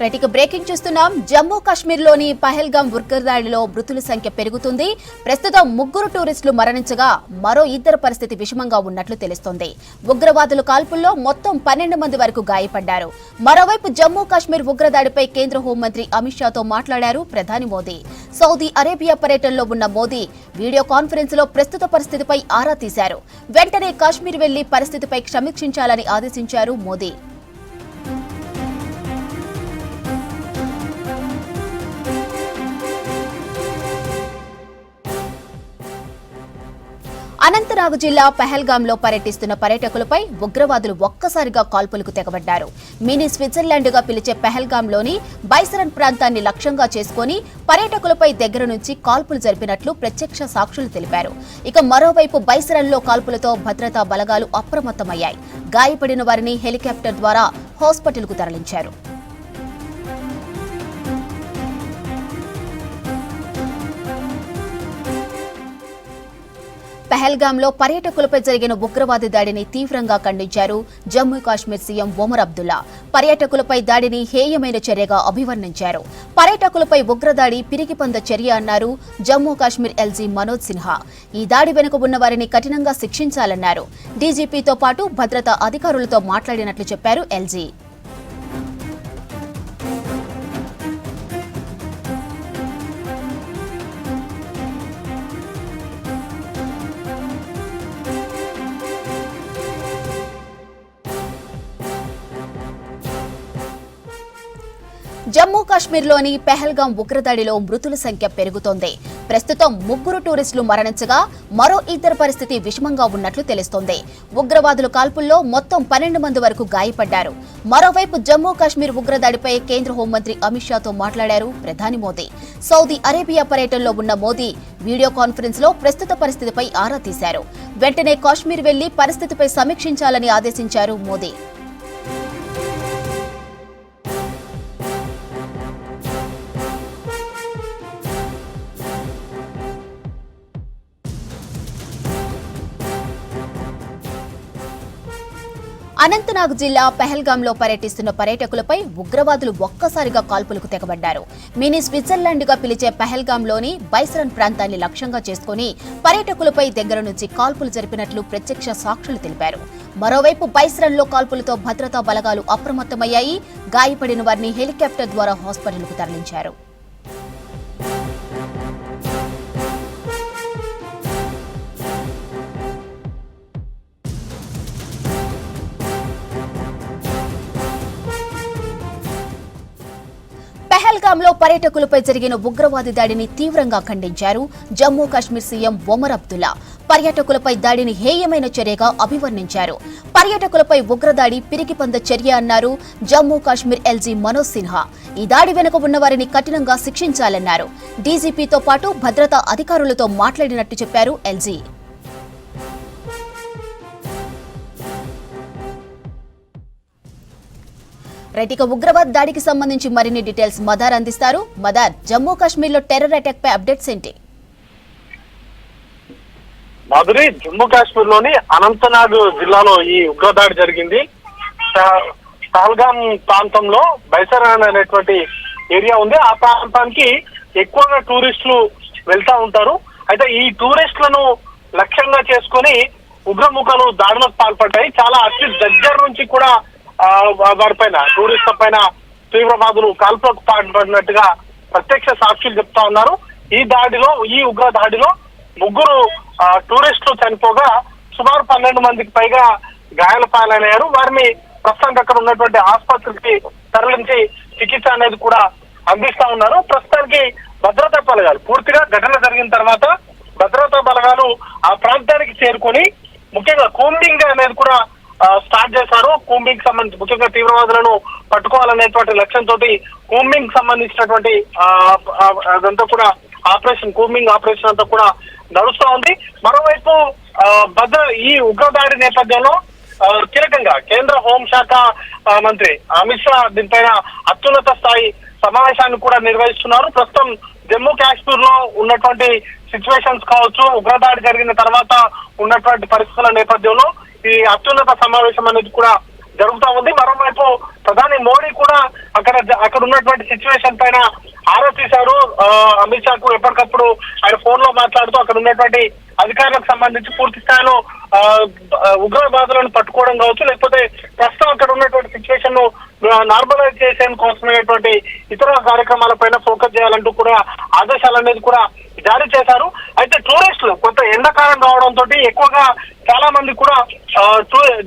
Right breaking చూస్తున్నాం. జమ్మూ కాశ్మీర్లోని పహల్గాం ఉగ్రదాడిలో మృతుల సంఖ్య పెరుగుతుంది. ప్రస్తుతం 3 టూరిస్టులు మరణించగా మరో 2 పరిస్థితి విషమంగా ఉన్నట్లు తెలుస్తోంది. ఉగ్రవాదుల కాల్పుల్లో మొత్తం 12 మంది వరకు గాయపడ్డారు. మరోవైపు జమ్మూ కాశ్మీర్ ఉగ్రదాడిపై కేంద్ర హోంమంత్రి అమిత్ షాతో మాట్లాడారు ప్రధాని మోదీ. సౌదీ అరేబియా పర్యటనలో ఉన్న మోదీ వీడియో కాన్ఫరెన్స్ లో ప్రస్తుత పరిస్థితిపై ఆరా తీశారు. వెంటనే కాశ్మీర్ వెళ్లి పరిస్థితిపై సమీక్షించాలని ఆదేశించారు మోదీ. అనంతనాగ్ జిల్లా పహల్గాంలో పర్యటిస్తున్న పర్యాటకులపై ఉగ్రవాదులు ఒక్కసారిగా కాల్పులకు తెగబడ్డారు. మినీ స్విట్జర్లాండ్గా పిలిచే పహల్గాంలోని బైసరన్ ప్రాంతాన్ని లక్ష్యంగా చేసుకుని పర్యాటకులపై దగ్గర నుంచి కాల్పులు జరిపినట్లు ప్రత్యక్ష సాక్షులు తెలిపారు. ఇక మరోవైపు బైసరన్లో కాల్పులతో భద్రతా బలగాలు అప్రమత్తమయ్యాయి. గాయపడిన వారిని హెలికాప్టర్ ద్వారా హాస్పిటల్కు తరలించారు. పహల్గాంలో పర్యాటకులపై జరిగిన ఉగ్రవాది దాడిని తీవ్రంగా ఖండించారు జమ్మూ కాశ్మీర్ సీఎం ఒమర్ అబ్దుల్లా. పర్యాటకులపై దాడిని హేయమైన చర్యగా అభివర్ణించారు. పర్యాటకులపై ఉగ్రదాడి పిరికిపంద చర్య అన్నారు జమ్మూ కాశ్మీర్ ఎల్జీ మనోజ్ సిన్హా. ఈ దాడి వెనుక ఉన్న వారిని కఠినంగా శిక్షించాలన్నారు. డీజీపీతో పాటు భద్రతా అధికారులతో మాట్లాడినట్లు చెప్పారు ఎల్జీ. జమ్మూ కాశ్మీర్లోని పహల్గాం ఉగ్రదాడిలో మృతుల సంఖ్య పెరుగుతోంది. ప్రస్తుతం 3 టూరిస్టులు మరణించగా మరో 2 పరిస్థితి విషమంగా ఉన్నట్లు తెలుస్తోంది. ఉగ్రవాదుల కాల్పుల్లో మొత్తం 12 మంది వరకు గాయపడ్డారు. మరోవైపు జమ్మూ కాశ్మీర్ ఉగ్రదాడిపై కేంద్ర హోంమంత్రి అమిత్ షాతో మాట్లాడారు ప్రధాని మోదీ. సౌదీ అరేబియా పర్యటనలో ఉన్న మోదీ వీడియో కాన్ఫరెన్స్ లో ప్రస్తుత పరిస్థితిపై ఆరా తీశారు. వెంటనే కాశ్మీర్ వెళ్లి పరిస్థితిపై సమీక్షించాలని ఆదేశించారు మోదీ. అనంతనాగ్ జిల్లా పహల్గాంలో పర్యటిస్తున్న పర్యాటకులపై ఉగ్రవాదులు ఒక్కసారిగా కాల్పులకు తెగబడ్డారు. మినీ స్విట్జర్లాండ్గా పిలిచే పహల్గాంలోని బైసరన్ ప్రాంతాన్ని లక్ష్యంగా చేసుకుని పర్యాటకులపై దగ్గర నుంచి కాల్పులు జరిపినట్లు ప్రత్యక్ష సాక్షులు తెలిపారు. మరోవైపు బైసరన్లో కాల్పులతో భద్రతా బలగాలు అప్రమత్తమయ్యాయి. గాయపడిన వారిని హెలికాప్టర్ ద్వారా హాస్పిటల్కు తరలించారు. పహల్గాంలో పర్యాటకులపై జరిగిన ఉగ్రవాది దాడిని తీవ్రంగా ఖండించారు జమ్మూ కాశ్మీర్ సీఎం ఒమర్ అబ్దుల్లా. పర్యాటకులపై దాడిని హేయమైన చర్యగా అభివర్ణించారు. పర్యాటకులపై ఉగ్రదాడి పిరికిపంద చర్య అన్నారు జమ్మూ కాశ్మీర్ ఎల్జీ మనోజ్ సిన్హా. ఈ దాడి వెనుక ఉన్న వారిని కఠినంగా శిక్షించాలన్నారు. డీజీపీతో పాటు భద్రతా అధికారులతో మాట్లాడినట్టు చెప్పారు ఎల్జీ. రైట్ ఉగ్రవాద్ దాడికి సంబంధించి మరిన్ని డీటెయిల్స్ మదార్ అందిస్తారు. మదార్, జమ్మూ కాశ్మీర్ లో టెర్రర్ అటాక్ పై అప్డేట్స్ ఏంటి? మాధురి, జమ్మూ కాశ్మీర్ లోని అనంతనాగ్ జిల్లాలో ఈ ఉగ్రదాడి జరిగింది. పహల్గాం ప్రాంతంలో బైసరన్ అనేటువంటి ఏరియా ఉంది. ఆ ప్రాంతానికి ఎక్కువగా టూరిస్టులు వెళ్తా ఉంటారు. అయితే ఈ టూరిస్టులను లక్ష్యంగా చేసుకుని ఉగ్రముఖాలు దాడులకు పాల్పడ్డాయి. చాలా అతి దగ్గర నుంచి కూడా వారిపైన టూరిస్టుల పైన తీవ్రవాదులు కాల్పులకు పాల్పడినట్టుగా ప్రత్యక్ష సాక్షులు చెప్తా ఉన్నారు. ఈ ఉగ్ర దాడిలో 3 టూరిస్టులు చనిపోగా సుమారు 12 మందికి పైగా గాయాల పాలయ్యారు. వారిని ప్రస్తుతానికి అక్కడ ఉన్నటువంటి ఆసుపత్రికి తరలించి చికిత్స అనేది కూడా అందిస్తా ఉన్నారు. ప్రస్తుతానికి భద్రతా బలగాలు పూర్తిగా ఘటన జరిగిన తర్వాత భద్రతా బలగాలు ఆ ప్రాంతానికి చేరుకొని ముఖ్యంగా కూంబింగ్ అనేది కూడా స్టార్ట్ చేశారు. కూంబింగ్ సంబంధించి ముఖ్యంగా తీవ్రవాదులను పట్టుకోవాలనేటువంటి లక్ష్యంతో కూంబింగ్ సంబంధించినటువంటి అదంతా కూడా కూంబింగ్ ఆపరేషన్ అంతా కూడా నడుస్తూ ఉంది. మరోవైపు ఈ ఉగ్రదాడి నేపథ్యంలో కీలకంగా కేంద్ర హోంశాఖ మంత్రి అమిత్ షా దీనిపైన అత్యున్నత స్థాయి సమావేశాన్ని కూడా నిర్వహిస్తున్నారు. ప్రస్తుతం జమ్మూ కాశ్మీర్ లో ఉన్నటువంటి సిచ్యువేషన్స్ కావచ్చు, ఉగ్రదాడి జరిగిన తర్వాత ఉన్నటువంటి పరిస్థితుల నేపథ్యంలో ఈ అత్యున్నత సమావేశం అనేది కూడా జరుగుతా ఉంది. మరోవైపు ప్రధాని మోడీ కూడా అక్కడ ఉన్నటువంటి సిచ్యువేషన్ పైన ఆరా తీశారు. అమిత్ షాకు ఎప్పటికప్పుడు ఆయన ఫోన్ లో మాట్లాడుతూ అక్కడ ఉన్నటువంటి అధికారులకు సంబంధించి పూర్తి స్థాయిలో ఉగ్రవాదులను పట్టుకోవడం కావచ్చు, లేకపోతే ప్రస్తుతం అక్కడ ఉన్నటువంటి సిచ్యువేషన్ ను నార్మలైజ్ చేసేందుకోసమైనటువంటి ఇతర కార్యక్రమాలపైన ఫోకస్ చేయాలంటూ కూడా ఆదేశాలు అనేది కూడా జారీ చేశారు. అయితే టూరిస్టులు కొంత ఎండాకాలం రావడంతో ఎక్కువగా చాలా మంది కూడా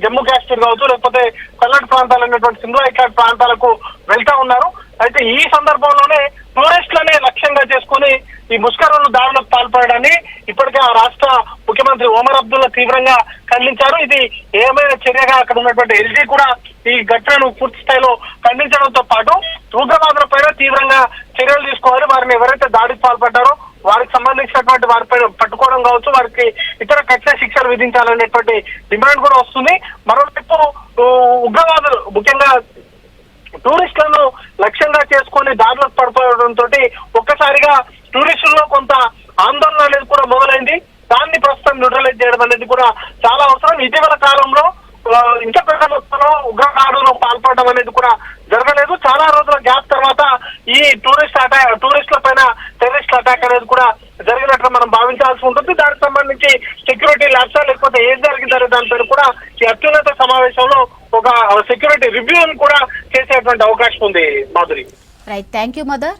జమ్మూ కాశ్మీర్ కావచ్చు, లేకపోతే పల్లెటూరు ప్రాంతాలు అనేటువంటి సింధు ఐకాట్ ప్రాంతాలకు వెళ్తా ఉన్నారు. అయితే ఈ సందర్భంలోనే టూరిస్టులనే లక్ష్యంగా చేసుకుని ఈ ముష్కరులు దాడులకు పాల్పడడాన్ని ఇప్పటికే ఆ రాష్ట్ర ముఖ్యమంత్రి ఒమర్ అబ్దుల్లా తీవ్రంగా ఖండించారు. ఇది ఏమైనా చర్యగా అక్కడ ఉన్నటువంటి ఎల్జీ కూడా ఈ ఘటనను పూర్తి స్థాయిలో ఖండించడంతో పాటు ఉగ్రవాదుల పైన తీవ్రంగా చర్యలు తీసుకోవాలి, వారిని ఎవరైతే దాడికి పాల్పడ్డారో వారికి సంబంధించినటువంటి వారిపైన పట్టుకోవడం కావచ్చు, వారికి ఇతర కఠిన శిక్షలు విధించాలనేటువంటి డిమాండ్ కూడా వస్తుంది. మరోవైపు ఉగ్రవాదులు ముఖ్యంగా టూరిస్టులను లక్ష్యంగా చేసుకుని దాడులకు పడిపోవడంతో ఒక్కసారిగా టూరిస్టుల్లో కొంత ఆందోళన అనేది కూడా మొదలైంది. దాన్ని ప్రస్తుతం న్యూట్రలైజ్ చేయడం అనేది కూడా చాలా అవసరం. ఇటీవల కాలంలో ఇంత పెద్ద మొత్తంలో ఉగ్రదాడులకు పాల్పడడం అనేది కూడా జరగలేదు. చాలా రోజుల గ్యాప్ తర్వాత ఈ టూరిస్టుల పైన టెర్రరిస్ట్ అటాక్ అనేది కూడా జరిగినట్లు మనం భావించాల్సి ఉంటుంది. దానికి సంబంధించి సెక్యూరిటీ ల్యాబ్స్ లేకపోతే ఏం జరిగిందనే దానిపైన కూడా ఈ అత్యున్నత సమావేశంలో ఒక సెక్యూరిటీ రివ్యూని కూడా చేసేటువంటి అవకాశం ఉంది. Madhuri, right, thank you mother.